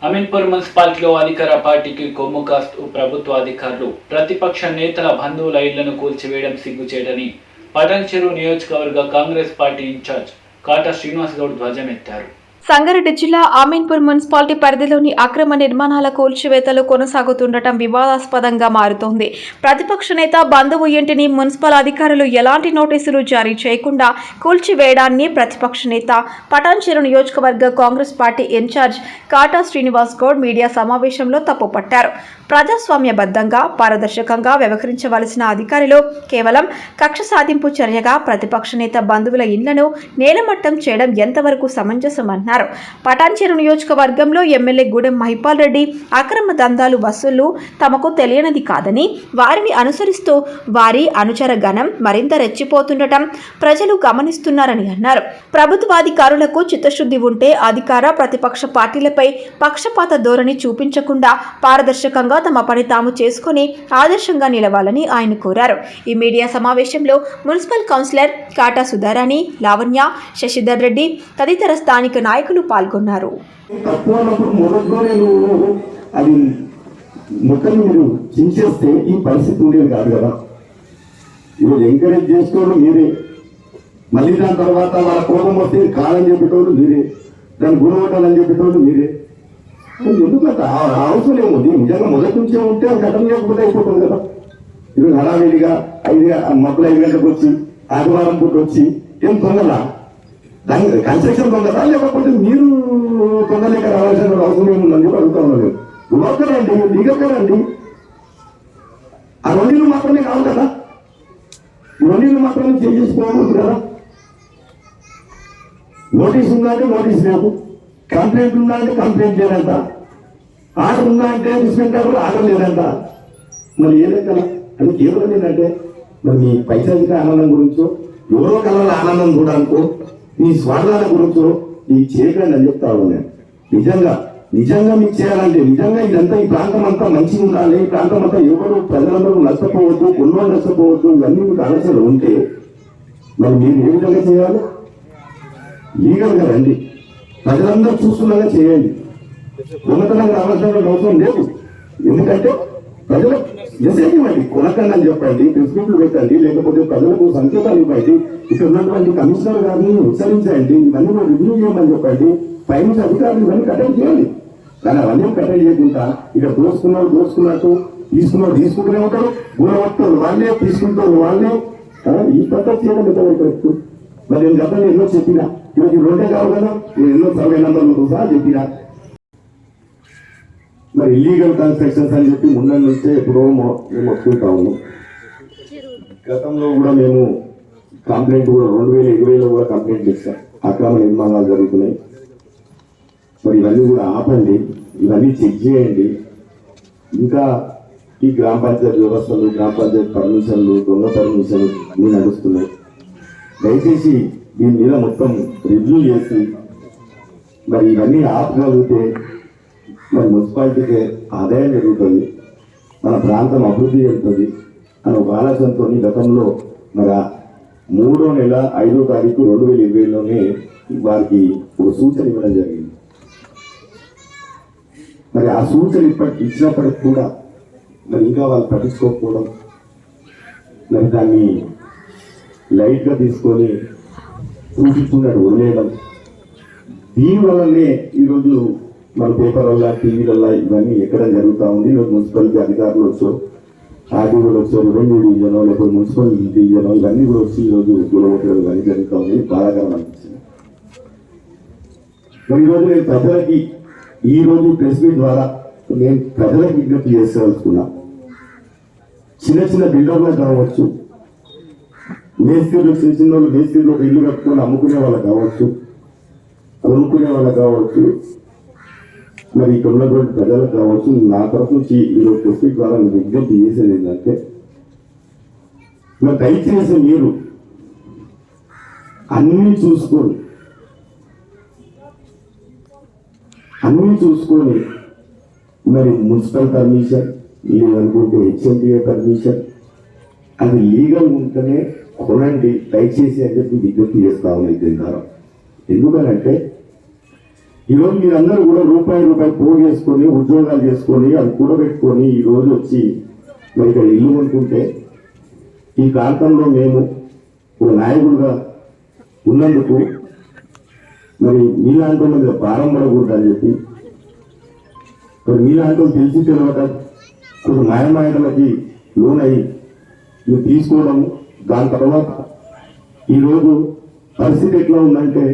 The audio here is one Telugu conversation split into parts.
అమీన్పూర్ మున్సిపాలిటీలో అధికార పార్టీకి కొమ్ము కాస్తూ ప్రభుత్వ అధికారులు ప్రతిపక్ష నేతల బంధువుల ఇళ్లను కూల్చివేయడం సిగ్గుచేటని పటాన్చెరు నియోజకవర్గ కాంగ్రెస్ పార్టీ ఇన్ఛార్జ్ కాటా శ్రీనివాస్ గౌడ్ ధ్వజమెత్తారు. సంగారెడ్డి జిల్లా అమీన్పూర్ మున్సిపాలిటీ పరిధిలోని అక్రమ నిర్మాణాల కూల్చివేతలు కొనసాగుతుండటం వివాదాస్పదంగా మారుతోంది. ప్రతిపక్ష నేత బంధువు ఇంటిని మున్సిపల్ అధికారులు ఎలాంటి నోటీసులు జారీ చేయకుండా కూల్చివేయడాన్ని ప్రతిపక్ష నేత పటాన్చెరు నియోజకవర్గ కాంగ్రెస్ పార్టీ ఇన్ఛార్జ్ కాటా శ్రీనివాస్ గౌడ్ మీడియా సమావేశంలో తప్పుపట్టారు. ప్రజాస్వామ్యబద్ధంగా పారదర్శకంగా వ్యవహరించవలసిన అధికారులు కేవలం కక్ష సాధింపు చర్యగా ప్రతిపక్ష నేత బంధువుల ఇళ్లను నేలమట్టం చేయడం ఎంతవరకు సమంజసమన్నారు. పటాన్చెరు నియోజకవర్గంలో ఎమ్మెల్యే గూడెం మహిపాల్ రెడ్డి అక్రమ దందాలు వసూళ్లు తమకు తెలియనిది కాదని, వారిని అనుసరిస్తూ వారి అనుచర గణం మరింత రెచ్చిపోతుండటం ప్రజలు గమనిస్తున్నారని అన్నారు. ప్రభుత్వాధికారులకు చిత్తశుద్ధి ఉంటే అధికార ప్రతిపక్ష పార్టీలపై పక్షపాత ధోరణి చూపించకుండా పారదర్శకంగా తమ పని తాము చేసుకుని ఆదర్శంగా నిలవాలని ఆయన కోరారు. ఈ మీడియా సమావేశంలో మున్సిపల్ కౌన్సిలర్ కాటా సుధారాణి, లావణ్య, శశిధర్ రెడ్డి తదితర స్థానిక నాయకులు పాల్గొన్నారు. ఈ పరిస్థితి ఉండేది కాదు కదా. ఈరోజు ఎంకరేజ్ చేసుకోవడం మీరే, మళ్ళీ దాని తర్వాత వాళ్ళ కోపం వస్తే కాదని చెప్పేటోళ్ళు మీరే, దాన్ని గుణపట్టాలని చెప్పేటోళ్ళు మీరే. ఎందుకంటే అవసరం ఏముంది? నిజంగా మొదటి నుంచే ఉంటే అది ఘటన లేకపోతే అయిపోతుంది కదా. ఈరోజు హడావిడిగా 5 గంటలకు వచ్చి ఆదివారం పూట వచ్చి ఏం తొందరలా? దాని కన్స్ట్రక్షన్ తొందరలా, లేకపోతే మీరు తొందరలేక రావాల్సిన అవసరం ఏముందని చెప్పి అడుగుతా ఉన్నాను. గుణకరండి, లీగకరండి. ఆ రెండిళ్ళు మాత్రమే కాదు కదా, ఈ రెండిళ్ళు మాత్రమే చేసుకోకూడదు కదా. నోటీస్ ఉందంటే నోటీస్ లేదు, కంప్లైంట్ ఉందా అంటే కంప్లైంట్ లేదంట, ఆర్డర్ ఉందా అంటే డిస్పెండర్ ఆర్డర్ లేదంట. మరి ఏ లెక్కల? అది కేవలం ఏంటంటే మరి మీ పైశాచిక ఆనందం గురించో, ఎవరో కళల ఆనందం చూడాలనుకో, మీ స్వార్థాల గురించో ఈ చేయకండి అని చెప్తా ఉన్నాను. నిజంగా మీకు చేయాలంటే, నిజంగా ఇదంతా ఈ ప్రాంతం అంతా మంచిగా ఉండాలి, ఈ ప్రాంతం అంతా ఎవరు ప్రజలందరూ నష్టపోవద్దు, కొన్నోళ్ళు నష్టపోవద్దు, ఇవన్నీ మీకు ఆలోచనలు ఉంటే మరి మీరు ఏ విధంగా చేయాలి? లీగల్గా రండి, ప్రజలందరూ చూస్తున్నాగా చేయండి. దొంగతనంగా రావాల్సిన అవసరం లేదు. ఎందుకంటే ప్రజలకు మెసేజ్ ఇవ్వండి, కొనకండి అని చెప్పండి, ప్రెస్క్రిప్ట్లు పెట్టండి, లేకపోతే ప్రజలకు సంకేతాలు ఇవ్వండి, ఇక్కడ ఉన్నటువంటి కమిషనర్ గారిని హెచ్చరించండి, ఇవన్నీ కూడా రివ్యూ చేయమని చెప్పండి, పైనుంచి అధికారులు ఇవన్నీ కట్టడి చేయాలి. కానీ అవన్నీ కట్టడి చేయకుండా ఇక్కడ దోసుకున్నట్టు తీసుకుంటూనే ఉంటారు, గుణవత్తారు వాళ్ళే, తీసుకుంటారు వాళ్ళే. ఈ పద్ధతి చేయడం ఎంతవరకు? మరి నేను గతంలో ఎన్నో చెప్పినా, ఈరోజు 2 కావు కదా, నేను ఎన్నో సర్వే నంబర్లతో సహా చెప్పినా. మరి ఇల్లీగల్ కన్స్ట్రక్షన్స్ అని చెప్పి ముందు నుంచే ఎప్పుడో మేము వస్తుంటా ఉన్నాం. గతంలో కూడా మేము కంప్లైంట్ కూడా 2020లో కూడా కంప్లైంట్ ఇస్తాం, అక్రమ నిర్మాణాలు జరుగుతున్నాయి. మరి ఇవన్నీ కూడా ఆపండి, ఇవన్నీ చెక్ చేయండి. ఇంకా ఈ గ్రామ పంచాయతీ వ్యవస్థలు, గ్రామ పంచాయతీ పర్మిషన్లు, దొంగ పర్మిషన్లు అన్నీ నడుస్తున్నాయి. దయచేసి దీని మీద మొత్తం రివ్యూ చేసి మరి ఇవన్నీ ఆపగలిగితే మరి మున్సిపాలిటీకి ఆదాయం జరుగుతుంది, మన ప్రాంతం అభివృద్ధి చెందుతుంది అని ఒక ఆలోచనతో గతంలో మరి 3వ నెల 5వ తారీఖు 2020లోనే వారికి ఒక సూచన ఇవ్వడం జరిగింది. మరి ఆ సూచన ఇచ్చినప్పటికి కూడా మరి ఇంకా వాళ్ళు పట్టించుకోకపోవడం, మరి దాన్ని లైట్గా తీసుకొని చూపిస్తున్నట్టు వదిలేయడం, దీనివల్లనే ఈరోజు మన పేపర్ వల్ల, టీవీలలో ఇవన్నీ ఎక్కడ జరుగుతూ ఉంది. ఈరోజు మున్సిపాలిటీ అధికారులు వచ్చో, ఆర్డీఓలు వచ్చో, రెవెన్యూ డివిజనో, లేకపోతే మున్సిపల్ డివిజనో ఇవన్నీ కూడా వచ్చి ఈరోజు గులగొట్టడం ఇవన్నీ జరుగుతూ ఉంది. బాధాకరం అనిపించింది. మరి ఈరోజు నేను ప్రజలకి ఈరోజు ప్రెస్ మీట్ ద్వారా నేను ప్రజలకు విజ్ఞప్తి చేసుకోవాలనుకున్నా. చిన్న బిల్డర్లకు కావచ్చు, మేస్త్రీలు, చిన్న వాళ్ళు మేస్త్రీలు ఒక ఇల్లు కట్టుకొని అమ్ముకునే వాళ్ళకి కావచ్చు, కొనుక్కునే వాళ్ళకి కావచ్చు, మరి ఇక్కడ ఉన్నటువంటి ప్రజలకు కావచ్చు, నా తరఫు నుంచి ఈరోజు ప్రెస్ మీట్ ద్వారా విజ్ఞప్తి చేసేది ఏంటంటే, మరి దయచేసి మీరు అన్నీ చూసుకొని మరి మున్సిపల్ పర్మిషన్ లేదనుకుంటే హెచ్ఎండిఏ పర్మిషన్ అది లీగల్ ఉంటేనే కొనండి దయచేసి అని చెప్పి విజ్ఞప్తి చేస్తా ఉన్నాయి. దీని ద్వారా ఎందుకనంటే ఈరోజు మీరందరూ కూడా రూపాయి పోగేసుకొని ఉద్యోగాలు చేసుకొని అది కూడబెట్టుకొని ఈ రోజు వచ్చి మరి ఇక్కడ ఇల్లు కొనుక్కుంటే ఈ ప్రాంతంలో మేము ఒక నాయకుడుగా ఉన్నందుకు మరి మీలాంటి మీద భారం పడకూడదని చెప్పి మరి మీలాంటి తెలిసి తెలియక కొన్ని మాయమాయలకి లోనై మీరు తీసుకోవడం, దాని తర్వాత ఈరోజు పరిస్థితి ఎట్లా ఉందంటే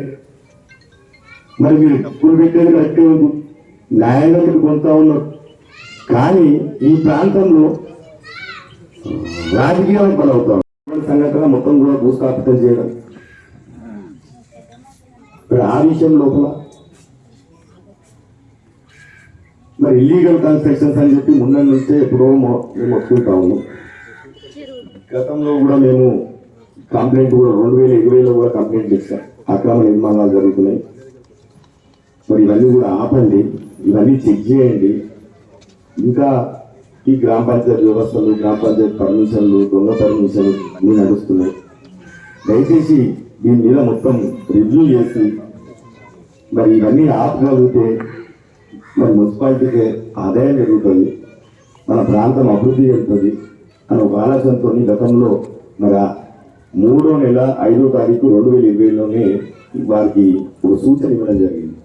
మరి మీరు డబ్బులు పెట్టేది కరెక్టే ఉంది, న్యాయంగా మీరు కొంటా ఉన్నారు. కానీ ఈ ప్రాంతంలో రాజకీయాలు బలవుతాం సంఘటన మొత్తం కూడా భూస్థాపితం చేయడం, మరి ఆ విషయం లోపల మరి ఇల్లీగల్ కన్స్ట్రక్షన్స్ అని చెప్పి ముందు నుంచే ఎప్పుడో మేము వస్తుంటా ఉన్నాం. గతంలో కూడా మేము కంప్లైంట్ కూడా 2020లో కూడా కంప్లైంట్ ఇచ్చాం, అక్రమ నిర్మాణాలు జరుగుతున్నాయి, మరి ఇవన్నీ కూడా ఆపండి, ఇవన్నీ చెక్ చేయండి. ఇంకా ఈ గ్రామ పంచాయతీ వ్యవస్థలు, గ్రామ పంచాయతీ పర్మిషన్లు, దొంగ పర్మిషన్లు అన్నీ నడుస్తున్నాయి. దయచేసి దీని మీద మొత్తం రివ్యూ చేసి మరి ఇవన్నీ ఆపగలిగితే మరి మున్సిపాలిటీకి ఆదాయం జరుగుతుంది, మన ప్రాంతం అభివృద్ధి చెందుతుంది అని ఒక ఆలోచనతో గతంలో మరి 3వ నెల 5వ తారీఖు 2020లోనే వారికి ఒక సూచన ఇవ్వడం జరిగింది.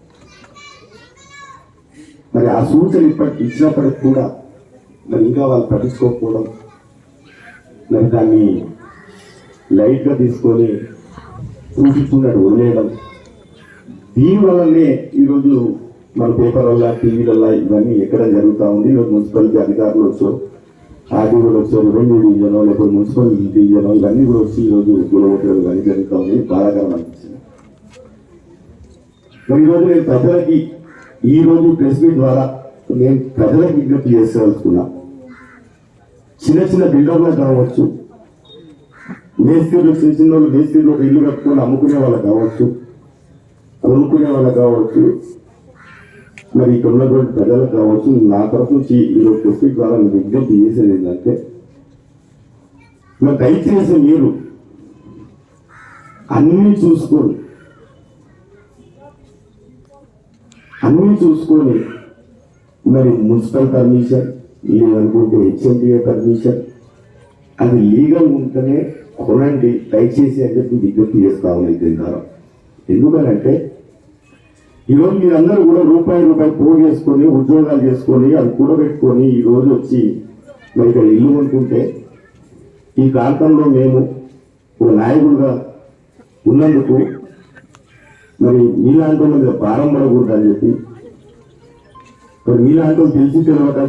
మరి ఆ సూచన ఇచ్చినప్పటికి కూడా మరి ఇంకా వాళ్ళు పట్టించుకోకపోవడం, మరి దాన్ని లైట్గా తీసుకొని చూపిస్తున్నట్టు వదిలేయడం, దీనివల్లనే ఈరోజు మన పేపర్ వల్ల, టీవీలల్లో ఇవన్నీ ఎక్కడ జరుగుతూ ఉంది. ఈరోజు మున్సిపాలిటీ అధికారులు వచ్చారు, ఆర్డీఓలు వచ్చారు, రెవెన్యూ డివిజనో లేకపోతే మున్సిపల్ డివిజనో ఇవన్నీ కూడా వచ్చి ఈరోజు గులగొట్టడం కానీ జరుగుతూ ఉంది. బాధాకరం అనిపించింది. మరి ఈరోజు నేను ప్రజలకి ఈ రోజు ప్రెస్ మీట్ ద్వారా నేను ప్రజలకు విజ్ఞప్తి చేసేవస్తున్నా. చిన్న బిల్డర్లకు కావచ్చు, మేస్త్రీలు, చిన్న వాళ్ళు మేస్త్రీలు ఒక ఇల్లు కట్టుకొని అమ్ముకునే వాళ్ళకి కావచ్చు, కొనుక్కునే వాళ్ళకి కావచ్చు, మరి ఇక్కడ ఉన్నటువంటి ప్రజలకు కావచ్చు, నా తరఫు నుంచి ఈరోజు ప్రెస్ మీట్ ద్వారా నేను విజ్ఞప్తి చేసేది ఏంటంటే మరి దయచేసి మీరు అన్ని చూసుకొని మరి మున్సిపల్ పర్మిషన్ లేదనుకుంటే హెచ్ఎండిఏ పర్మిషన్ అది లీగల్ ఉంటేనే కొనండి దయచేసి అని చెప్పి విజ్ఞప్తి చేస్తా ఉన్నాయి దీని ద్వారా. ఎందుకనంటే ఈరోజు మీరందరూ కూడా రూపాయి పోగేసుకొని ఉద్యోగాలు చేసుకొని అది కూడబెట్టుకొని ఈ రోజు వచ్చి మరి ఇక్కడ ఇల్లు కొనుక్కుంటే ఈ ప్రాంతంలో మేము ఒక నాయకుడుగా ఉన్నందుకు మరి మీలాంటి మీద భారం పడకూడదని చెప్పి మరి మీలాంటి తెలిసి తెలియక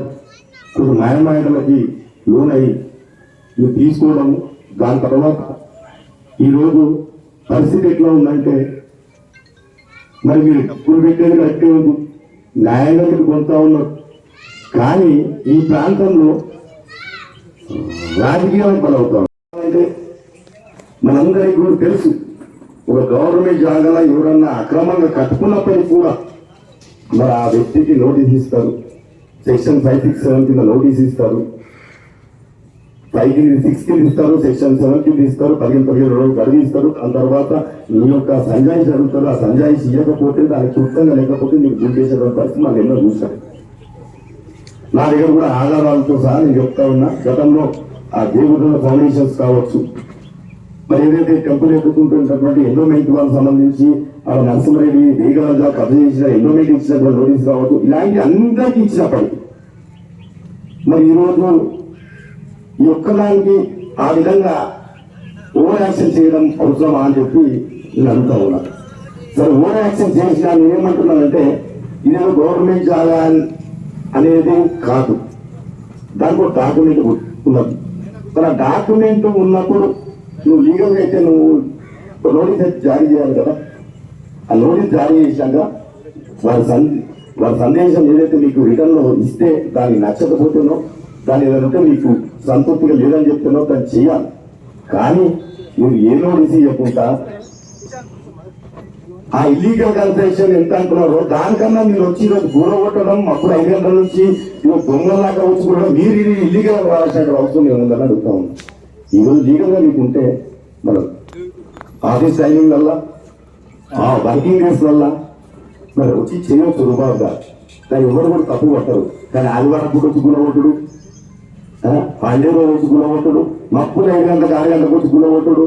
కొన్ని మాయమాయలకి లోనై మీరు తీసుకోవడం, దాని తర్వాత ఈరోజు పరిస్థితి ఎట్లా ఉందంటే మరి మీరు డబ్బులు పెట్టేది కరెక్టే ఉంది, న్యాయంగా మీరు కొంటా ఉన్నారు. కానీ ఈ ప్రాంతంలో రాజకీయాలు బలవుతాం అంటే మనందరికీ కూడా తెలుసు. ఒక గవర్నమెంట్ జాగాలో ఎవరన్నా అక్రమంగా కట్టుకున్నప్పటికీ కూడా మరి ఆ వ్యక్తికి నోటీస్ ఇస్తారు, సెక్షన్ 567 కింద నోటీస్ ఇస్తారు, 5 కింద ఇస్తారు, సెక్షన్ 7 కింద ఇస్తారు, 15 రోజులు గడువు ఇస్తారు. దాని తర్వాత మీ యొక్క సంజాయిషి అడుగుతారు. ఆ సంజాయిషి ఇవ్వకపోతే దానికి చూడంగా లేకపోతే నీకు గుర్తు చేసేటువంటి పరిస్థితి మనం ఎన్నో చూస్తాం. నా దగ్గర కూడా ఆధారాలతో సహా నేను చెప్తా ఉన్నా. గతంలో ఆ దేవుడుల ఫౌండేషన్స్ కావచ్చు, మరి ఏదైతే టెంపుల్ ఎక్కుతుంటున్నటువంటి ఎండోమెంట్ వాళ్ళకి సంబంధించి నర్సింహరెడ్డి వేగరాజా కబ్జా చేసిన ఎండోమెంట్ ఇచ్చినటువంటి నోటీస్ కావచ్చు, ఇలాంటి అందరికీ ఇచ్చినప్పటికీ మరి ఈరోజు ఈ ఒక్కదానికి ఆ విధంగా ఓవర్ యాక్షన్ చేయడం అవసరమా అని చెప్పి నేను అడుగుతా ఉన్నా. సరే, ఓవర్ యాక్షన్ చేసినా నేనేమంటున్నానంటే ఇదేదో గవర్నమెంట్ జాగా అనేది కాదు, దానికి ఒక డాక్యుమెంట్ ఉన్నది. మరి ఆ డాక్యుమెంట్ ఉన్నప్పుడు నువ్వు లీగల్గా అయితే నువ్వు నోటీస్ అయితే జారీ చేయాలి కదా. ఆ నోటీస్ జారీ చేశాక వారి సందేశం ఏదైతే మీకు రిటర్న్ లో ఇస్తే దాన్ని నచ్చకపోతేనో దాని ఏదంటే మీకు సంతృప్తిగా లేదని చెప్తున్నో దాన్ని చేయాలి. కానీ నువ్వు ఏ నోటీస్ ఇవ్వకుండా ఆ ఇల్లీగల్ కన్స్ట్రక్షన్ ఎంత అంటున్నారో దానికన్నా మీరు వచ్చి ఈరోజు గూడగొట్టడం, అప్పుడు 5 గంటల నుంచి ఈరోజు దొంగలాగా వచ్చి కూడా మీరు ఇది ఇల్లీగల్ రావాల్సిన అవసరం ఏముందని అడుగుతా ఉన్నాం. ఈరోజు లీగల్ గా మీకు ఉంటే మనం ఆఫీస్ టైమింగ్ వల్ల, వర్కింగ్ డేస్ వల్ల మరి వచ్చి చేయవచ్చు రూపాయలుగా, దాన్ని ఎవరు కూడా తప్పు పట్టరు. కానీ ఆదివారం పూట వచ్చి గుణగొట్టుడు, హాలిడే రోజు వచ్చి గుణగొట్టుడు, మప్పులు 5 గంటలకు 6 గంటలకు వచ్చి గుణగొట్టుడు,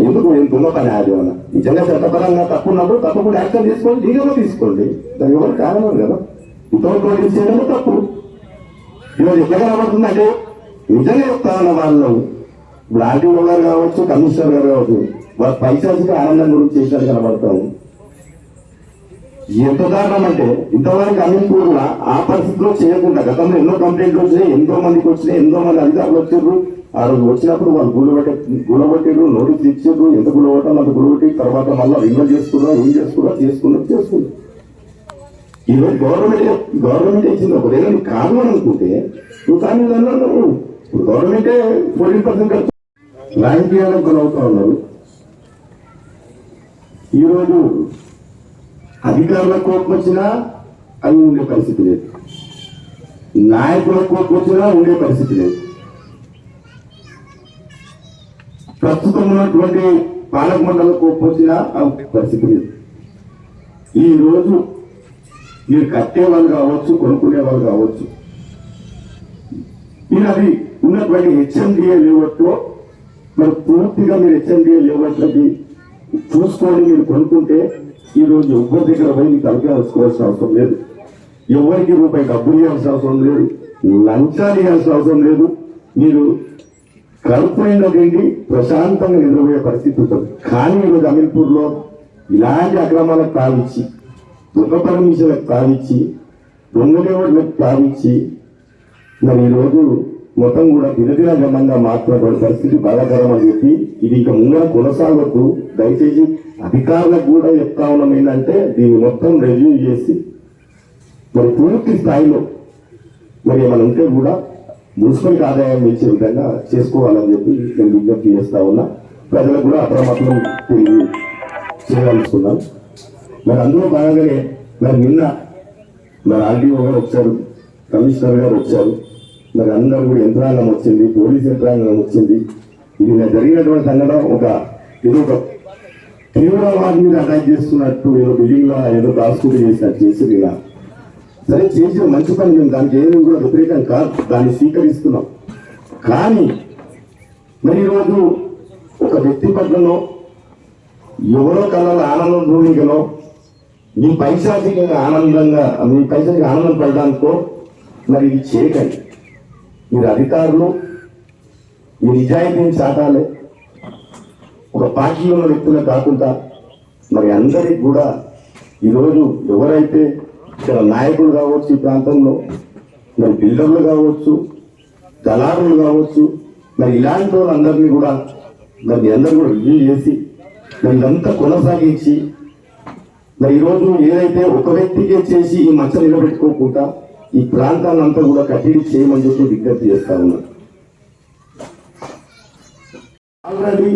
ఎందుకు ఎంత పని? అది వల్ల నిజంగా చట్టపరంగా తప్పు ఉన్నప్పుడు తప్పకుండా యాక్షన్ తీసుకోండి, లీగల్గా తీసుకోండి. దానికి ఎవరు కారణం కదా. ఇంతవరకు నోటీస్ చేయడమే తప్పు. ఈరోజు ఎట్లా కనబడుతుందంటే నిజంగా చెప్తా ఉన్న వాళ్ళు ఇప్పుడు ఆర్టీఓ గారు కావచ్చు, కమిషనర్ గారు కావచ్చు, వాళ్ళ పైశాచిక ఆనందం గురించి చేసినట్టు కనబడతాము. ఎంత దారుణం అంటే ఇంతవరకు అమీన్పూర్లో ఆ పరిస్థితిలో చేయకుండా గతంలో ఎన్నో కంప్లైంట్లు వచ్చినాయి, ఎంతో మందికి వచ్చినాయి, ఎంతో మంది అధికారులు వచ్చారు. ఆ రోజు వచ్చినప్పుడు వాళ్ళు గులబట్టారు, నోటీస్ ఇచ్చారు, ఎంత గులబట్టాలో అంత గులబట్టి తర్వాత మళ్ళీ రిమూవ్ చేసుకున్నా, ఏం చేసుకున్నా. ఈరోజు గవర్నమెంట్ ఇచ్చింది. ఒకవేళ నీకు కాదు అని అనుకుంటే నువ్వు కానీ నువ్వు ఇప్పుడు గవర్నమెంటే 14% రాజకీయాలకు గురవుతా ఉన్నారు. ఈరోజు అధికారులకు కోపం వచ్చినా అది ఉండే పరిస్థితి లేదు, నాయకులకు కోపం వచ్చినా ఉండే పరిస్థితి లేదు. ప్రస్తుతం ఉన్నటువంటి పాలక మండలకు కోపం వచ్చినా ఉండే పరిస్థితి లేదు. ఈ రోజు మీరు కట్టే వాళ్ళు కావచ్చు, కొనుక్కునే వాళ్ళు కావచ్చు, మీరు అది ఉన్నటువంటి హెచ్ఎండిఏ లేవట్లో మరి పూర్తిగా మీరు హెచ్ఎండిఏ లేవట్లకి చూసుకొని మీరు కొనుక్కుంటే ఈ రోజు ఎవరి దగ్గర పోయి మీకు తలకాయ వచ్చుకోవాల్సిన అవసరం లేదు, ఎవరికి రూపాయి డబ్బులు ఇవ్వాల్సిన అవసరం లేదు, లంచాలు ఇవ్వాల్సిన అవసరం లేదు. మీరు కడుపుైన తిండి ప్రశాంతంగా నిద్రపోయే పరిస్థితి ఉంటుంది. కానీ ఈరోజు అమీన్పూర్లో ఇలాంటి అక్రమాలకు తావిచ్చి, దొంగ పర్మిషన్లకు తావిచ్చి, దొంగలేవులకు తావిచ్చి మరి ఈరోజు మొత్తం కూడా దినదిన గమనంగా మాత్రమే పరిస్థితి బాధాకరం అని చెప్పి ఇది ఇంకా ముందర కొనసాగొద్దు. దయచేసి అధికారులకు కూడా చెప్తా ఉన్నాం ఏంటంటే దీన్ని మొత్తం రివ్యూ చేసి మరి పూర్తి స్థాయిలో మరి ఏమైనా ఉంటే కూడా మున్సిపల్కి ఆదాయం ఇచ్చే విధంగా చేసుకోవాలని చెప్పి నేను విజ్ఞప్తి చేస్తా ఉన్నా. ప్రజలకు కూడా అప్రమత్తం చేయదలుచుకున్నాం. మరి అందులో భాగంగానే మరి నిన్న మరి ఆర్డీఓ గారు వచ్చారు, కమిషనర్ గారు వచ్చారు, మరి అందరూ కూడా యంత్రాంగం వచ్చింది, పోలీస్ యంత్రాంగం వచ్చింది. ఇది జరిగినటువంటి సంఘటన ఏదో ఒక తీవ్రవాది మీద అటాక్ చేస్తున్నట్టు ఏదో బిల్డింగ్ లో ఏదో దాచుకుంటూ చేసినట్టు చేసి ఇలా సరే చేసిన మంచి పని, మేము దానికి ఏమి కూడా వ్యతిరేకం కాదు, దాన్ని స్వీకరిస్తున్నాం. కానీ మరి ఈరోజు ఒక వ్యక్తి పట్లలో ఎవరో కళలో ఆనందం భూమికలో మీ పైశాచికంగా ఆనందం పడడానికో మరి ఇది చేయకండి. మీరు అధికారులు మీ నిజాయితీని చాటాలి. ఒక పార్టీలో ఉన్న వ్యక్తులే కాకుండా మరి అందరికి కూడా ఈరోజు ఎవరైతే ఇక్కడ నాయకులు కావచ్చు, ఈ ప్రాంతంలో మరి బిల్డర్లు కావచ్చు, దళారులు కావచ్చు, మరి ఇలాంటి వాళ్ళందరినీ కూడా మరి అందరూ కూడా రివ్యూ చేసి మరి ఇదంతా కొనసాగించి మరి ఈరోజు ఏదైతే ఒక వ్యక్తికే చేసి ఈ మచ్చ నిలబెట్టుకోకుండా ఈ ప్రాంతాన్ని అంతా కూడా కట్టడి చేయమని చెప్పి విజ్ఞప్తి చేస్తా ఉన్నారు. ఆల్రెడీ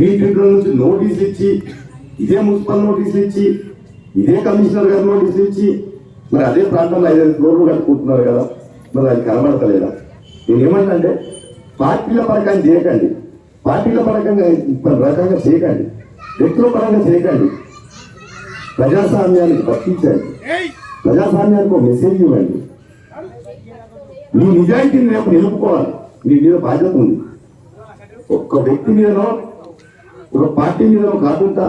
రీట్రీట్లో నుంచి నోటీసులు ఇచ్చి, ఇదే మున్సిపల్ నోటీసులు ఇచ్చి, ఇదే కమిషనర్ గారు నోటీసులు ఇచ్చి మరి అదే ప్రాంతంలో 5 ఫ్లోర్లు కట్టుకుంటున్నారు కదా, మరి అది కనబడతలేదా? నేను ఏమంటే పార్టీల పరకంగా చేయకండి, పార్టీల రకంగా చేయకండి, వ్యక్తుల పరంగా చేయకండి. ప్రజాస్వామ్యానికి బతికించండి, ప్రజాస్వామ్యానికి ఒక మెసేజ్ ఇవ్వండి. మీ నిజాయితీని రేపు నిలుపుకోవాలి, మీ మీద బాధ్యత ఉంది. ఒక్క వ్యక్తి మీదనో ఒక పార్టీ మీదనో కాకుండా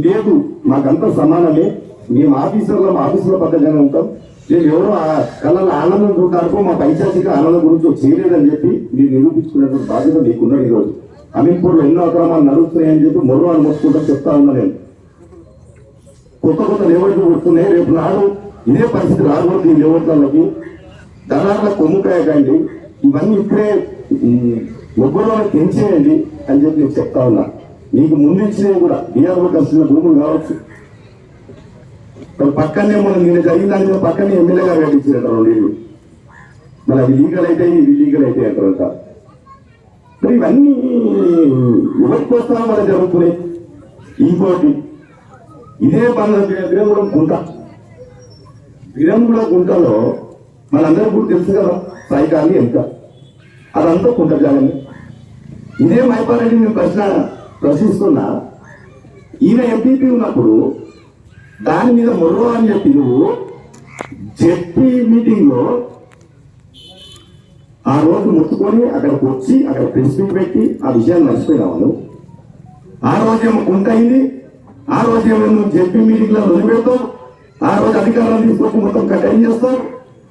లేదు, మాకంతా సమానమే, మేము ఆఫీసులో పక్కగానే ఉంటాం, నేను ఎవరో ఆ కళల ఆనందం చూడడానికో మా పైశాచిక ఆనందం గురించి చేయలేదని చెప్పి మీరు నిరూపించుకునేటువంటి బాధ్యత మీకున్నది. ఈరోజు అమీన్పూర్లో ఎన్నో అక్రమాలు నడుస్తున్నాయని చెప్పి మొర్రో అని మొత్తుకుంటా చెప్తా ఉన్నా. నేను కొత్త లేవట్లు వస్తున్నాయి, రేపు నాడు ఇదే పరిస్థితి రాకూడదు. ఈ లేవట్లకి దళారుల కొమ్ముకాయకండి, ఇవన్నీ ఇప్పుడే ఒక్కరిలో పెంచేయండి అని చెప్పి నేను చెప్తా ఉన్నా. మీకు ముందు ఇచ్చినవి కూడా బీఆర్ఓ కలిసిన భూములు కావచ్చు, పక్కనే మనం నేను జరిగిన దాని మీద పక్కనే ఎమ్మెల్యే గారు కట్టించినట్టు 2 ఇళ్ళు, మరి అవి లీగల్ అయితే ఇవి ఇల్లీగల్ అయితే అంటారంట. మరి ఇవన్నీ ఎవరికి వస్తామో మనం జరుగుతున్నాయి. ఇంకోటి ఇదే విరంగుళం గుంటలో మనందరూ కూడా తెలుసు కదా సైకాన్ని ఎంత, అదంతా కుంట జాగండి. ఇదే మైపారెడ్డి నేను ప్రశ్నిస్తున్నా, ఈయన ఎంపీపీ ఉన్నప్పుడు దాని మీద మొర్రో అని చెప్పి నువ్వు జెడ్పీ మీటింగ్ లో ఆ రోజు ముట్టుకొని అక్కడికి వచ్చి అక్కడ ప్రెస్ మీట్ పెట్టి ఆ విషయాన్ని మర్చిపోయినావు నువ్వు. ఆ రోజేమో కుంట అయింది, ఆ రోజేమో నువ్వు జెడ్పీ మీటింగ్ లో వదిలిపెడతావు, ఆ రోజు అధికారాలు తీసుకొచ్చి మొత్తం కట్టడి చేస్తావు,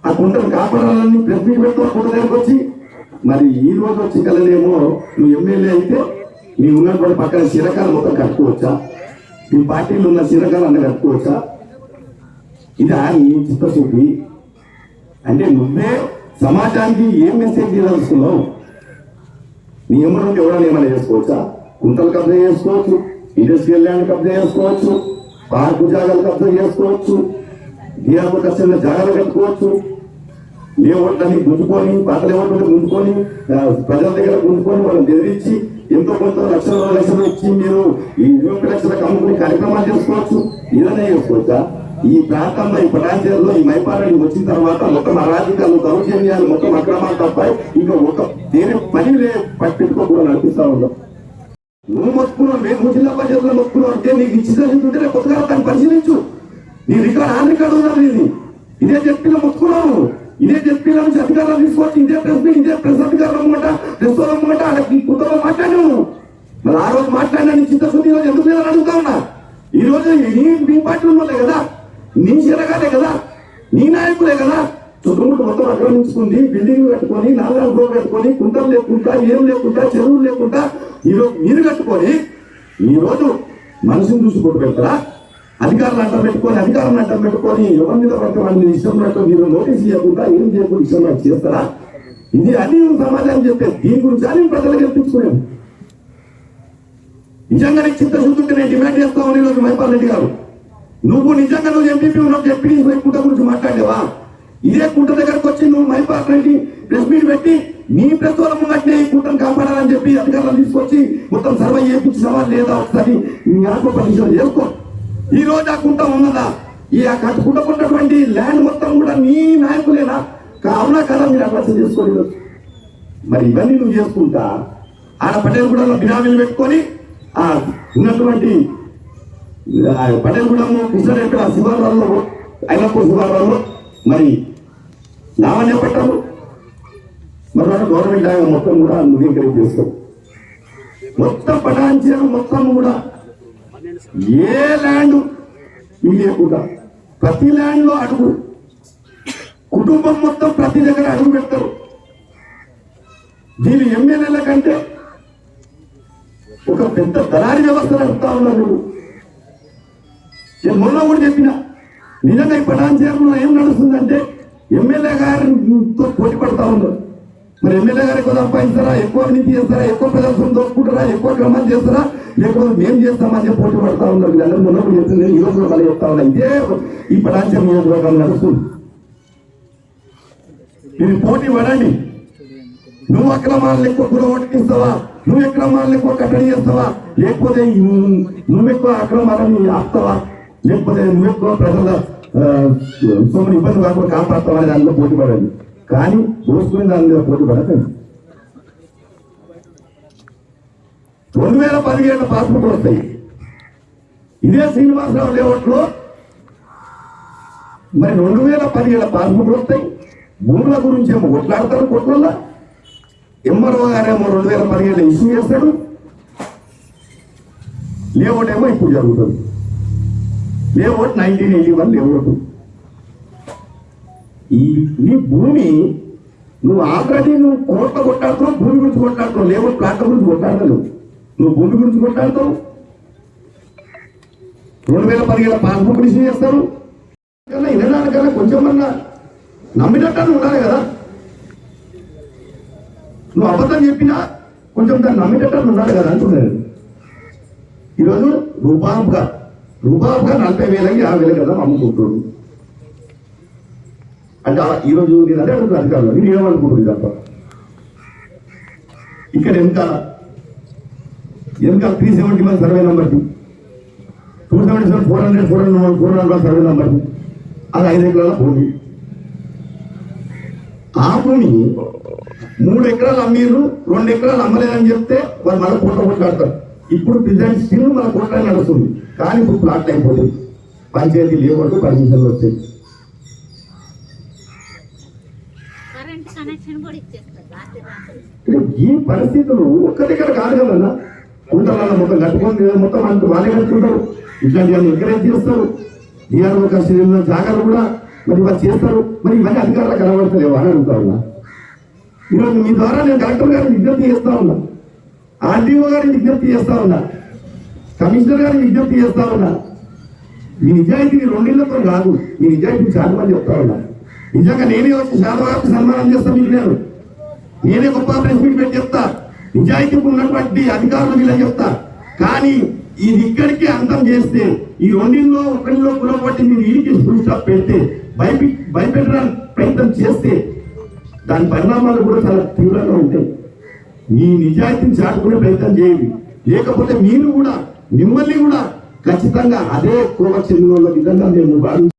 ఆ కుంటను కాపాడాలని ప్రెస్ మీట్ పెడతావు కుంట దగ్గరకు వచ్చి. మరి ఈ రోజు వచ్చి కలనేమో నువ్వు ఎమ్మెల్యే అయితే నీ ఉన్నటువంటి పక్కన శిరకాలు మొత్తం కట్టుకోవచ్చా? నీ పార్టీలో ఉన్న శిరకాలు అన్నీ కట్టుకోవచ్చా? ఇది నీ చిత్తశుద్ధి అంటే నువ్వే సమాజానికి ఏం మెసేజ్ ఇవ్వాల్సుకున్నావు? నీ ఎమ్మడి ఎవరైనా ఏమైనా చేసుకోవచ్చా? కుంటలు కబ్జా చేసుకోవచ్చు, ఇండస్ట్రియల్ ల్యాండ్ కబ్జా చేసుకోవచ్చు, పార్కు జాగాలు కబ్జా చేసుకోవచ్చు, గిరాకు కష్టమైన జాగాలు కట్టుకోవచ్చు, లేవట్లని గుంజుకొని పాత లేవట్లని గుంజుకొని ప్రజల దగ్గర గుంజుకొని వాళ్ళని బెదిరించి ఎంతో కొంత లక్షల 2 లక్షలు ఇచ్చి మీరు ఈ 20 లక్షలకు అమ్ముకునే కార్యక్రమాలు చేసుకోవచ్చు. ఏదైనా చేసుకోవచ్చా? ఈ ప్రాంతంలో ఈ పటాంచేరులో ఈ మైపాలని వచ్చిన తర్వాత మొత్తం అరాజకాలు దౌర్జన్యాలు మొత్తం అక్రమాలు తప్ప ఇంకా ఒక దేని పని పెట్టుకోకుండా నడిపిస్తా ఉన్నాం. నువ్వు మొత్తుకున్నావు, మేము జిల్లా పరిషత్లో మొత్తుకున్నావు అంటే నీకు ఇచ్చిందంటే రేపు కొత్తగా దాన్ని పరిశీలించు. నీ రికార్డు ఆన్ రికార్డు ఉన్నది ఇది. ఇదే చెప్పిన మొత్తుకున్నావు, ఇదే చెప్పిన నుంచి అధికారులు తీసుకోవచ్చు, ఇదే ప్రెస్ అధికారులు అన్నమాట, ప్రెస్ వాళ్ళు అన్నమాట. అక్కడ కుటుంబం మాట్లాడాను. మరి ఆ రోజు మాట్లాడినా నీ చిత్తశుద్ధి ఈరోజు ఎందుకు లేదని అడుగుతా ఉన్నా. ఈ రోజు నీ పార్టీ ఉన్నదే కదా, నీ శిరగాలే కదా, నీ నాయకులే కదా చుట్టుముట్టు మొత్తం ఆక్రమించుకుంది, బిల్డింగ్ కట్టుకొని 4 ఫ్లోర్ కట్టుకొని కుంటలు లేకుండా ఏం లేకుండా చెరువులు లేకుండా ఈరోజు మీరు కట్టుకొని ఈరోజు మనిషిని చూసి కొట్టు పెడతారా? అధికారులు అంటారు పెట్టుకొని అధికారులను అంటారు పెట్టుకొని ఎవరి మీద పడితే వాళ్ళ మీద ఇష్టం ఉన్నట్టు మీరు నోటీస్ చేయకుండా ఏం చేయకుండా ఇష్టం చేస్తారా? ఇది అది సమాజానికి చెప్పేది. దీని గురించి అని ప్రజలకు గెలిపించుకున్నాను. నిజంగా నీకు చిత్తశుద్ధి నేను డిమాండ్ చేస్తామని ఈరోజు మైపాల్ రెడ్డి గారు, నువ్వు నిజంగా నువ్వు ఎంపీపీ ఉన్నావు, ఎంపీ కుంట గురించి మాట్లాడేవా? ఇదే కుంట దగ్గరకు వచ్చి నువ్వు మైపాల్ రెడ్డి ప్రెస్ మీట్ పెట్టి నీ ప్రెస్ వాళ్ళ ముంగట్నే ఈ కుంటను కాపాడాలని చెప్పి అధికారులను తీసుకొచ్చి మొత్తం సర్వే చేయించినవా లేదా ఒకసారి నీ ఆత్మపరిశీలన చేసుకో. ఈ రోజు ఆ కుంట ఉన్నదా? ఈ కట్టుకుంటున్నటువంటి ల్యాండ్ మొత్తం కూడా నీ నాయకులేనా? కావునా కదా మీరు అట్లా చేసుకోలేదు. మరి ఇవన్నీ నువ్వు చేసుకుంటా ఆడ పటేల్ కూడా బినామీలు పెట్టుకొని ఆ ఉన్నటువంటి పటేల్గూడెం కృష్ణారెడ్డి ఆ శివాలయంలో అయినప్పుడు శివాలయంలో మరి లావణ్య పట్టాము మరి గవర్నమెంట్ ఆయన మొత్తం కూడా నువ్వు ఎంకరేజ్ చేస్తావు. మొత్తం పటాంచీలు మొత్తం కూడా ఏ ల్యాండ్ లేకుండా ప్రతి ల్యాండ్ లో అడుగు కుటుంబం మొత్తం ప్రతి దగ్గర అడుగు పెడతారు. దీని ఎమ్మెల్యేల కంటే ఒక పెద్ద దళారీ వ్యవస్థ నడుపుతా ఉన్నారు. నేను మొన్న కూడా చెప్పిన నిజంగా ఈ పటాన్చేరులో ఏం నడుస్తుందంటే ఎమ్మెల్యే గారితో పోటీ పడతా ఉన్నారు. మరి ఎమ్మెల్యే గారు ఎక్కువ సంపాదిస్తారా, ఎక్కువ అవినీతి చేస్తారా, ఎక్కువ ప్రజాస్వామ్యం దోచుకుంటారా, ఎక్కువ క్రమాలు చేస్తారా, లేకపోతే మేము చేస్తామని చెప్పి పోటీ పడతా ఉన్నారు. వీళ్ళందరూ మొన్న కూడా చెప్తుంది, ఈ రోజు మళ్ళీ చెప్తా ఉన్నా. ఇదే ఈ పటాన్చేరు నియోజకవర్గం నడుస్తుంది. మీరు పోటీ పడండి. నువ్వు అక్రమాలను ఎక్కువ కూడా ఓటకిస్తావా, నువ్వు అక్రమాలను ఎక్కువ కట్టడి చేస్తావా, లేకపోతే నువ్వు ఎక్కువ అక్రమాలని ఆపుతావా, లేకపోతే నువ్వు ఎక్కువ ప్రజల సోమని ఇబ్బంది కాకుండా కాపాడుతావా అని దానిలో పోటీ పడండి. కానీ దోసుకుని దాని మీద పోటీ పడకండి. 2017 పాస్బుక్లు వస్తాయి. ఇదే శ్రీనివాసరావు లేఅవుట్లో మరి 2017 పాస్బుక్లు వస్తాయి. భూముల గురించి ఏమో కొట్లాడతారు కొట్ల. ఎంఆర్ఓ గారేమో 2017 ఇష్యూ చేస్తాడు. లేఅవుట్ ఏమో ఇప్పుడు జరుగుతుంది. Layout 1981 layout. నీ భూమి నువ్వు ఆల్రెడీ నువ్వు కోట్ల కొట్టాడుతావు, భూమి గురించి కొట్టాడుతావు, లేఅవుట్ ప్లాట్ల గురించి కొట్టాడతావు. నువ్వు భూమి గురించి కొట్టాడుతావు. 2017 పాస్బుక్ ఇష్యూ చేస్తారు. వినడానికన్నా కొంచెమన్నా నమ్మినట్టు ఉండాలి కదా. నువ్వు అబద్ధం చెప్పినా కొంచెం దాన్ని నమ్మేటట్టు ఉండాలి కదా అంటున్నాను. ఈరోజు రూబాబుగా 40,000 50,000 కదా అమ్ముకుంటున్నాడు. అంటే ఈరోజు నేను అదే అడుగుతున్నా అధికారులు, నేను ఏమనుకుంటుంది తప్ప ఇక్కడ వెనకాల 371 సర్వే నెంబర్ 277 400 సర్వే నెంబర్ అది 5 ఎకరాల భూమి. ఆ భూమి 3 ఎకరాలు అమ్మీరు, 2 ఎకరాలు అమ్మలేదని చెప్తే వాళ్ళు మళ్ళీ కొట్లాడతారు. ఇప్పుడు ప్రెసిడెంట్ స్టిల్ మన కొట్లాడి నడుస్తుంది. కానీ ఇప్పుడు ప్లాట్ అయిపోతుంది. పంచాయతీ లేవట్టు పర్మిషన్లు వచ్చాయి. ఈ పరిస్థితులు ఒక్క దగ్గర కాదు కదన్నా, కుంటల మొత్తం కట్టుకొని మొత్తం అంత వాళ్ళే కట్టుకుంటారు. ఇట్లాంటి వాళ్ళు ఎంకరేజ్ చేస్తారు. డిఆర్ఓ కస్టడీలో జాగ్రత్త కూడా మరి వాళ్ళు చేస్తారు. మరి ఇవన్నీ అధికారులకు కనబడతలేవు అని అడుగుతా ఉన్నా. ఈరోజు మీ ద్వారా నేను కలెక్టర్ గారిని విజ్ఞప్తి చేస్తా ఉన్నా, ఆర్డీఓ గారిని విజ్ఞప్తి చేస్తా ఉన్నా, కమిషనర్ గారిని విజ్ఞప్తి చేస్తా ఉన్నా. మీ నిజాయితీని రెండిళ్లతో కాదు, మీ నిజాయితీని చాలా మంది చెప్తా ఉన్నా. నిజంగా నేనే వచ్చి శాతవారికి సన్మానం చేస్తాను. మీకు నేనే గొప్ప ప్రెస్ మీట్ పెట్టి చెప్తా, నిజాయితీకి ఉన్నటువంటి అధికారులు వీళ్ళని చెప్తా. కానీ ఇది ఇక్కడికే అంతం చేస్తే, ఈ రెండింటిలో ఒకరిలో కులపట్టి మీరు ఇంటికి ఫుల్ స్టాప్ పెడితే, భయపెట్టడానికి ప్రయత్నం చేస్తే దాని పరిణామాలు కూడా చాలా తీవ్రంగా ఉంటాయి. మీ నిజాయితీని చాటుకునే ప్రయత్నం చేయండి. లేకపోతే మీరు కూడా మిమ్మల్ని కూడా ఖచ్చితంగా అదే కోవ చెందిన విధంగా మేము భావించాం.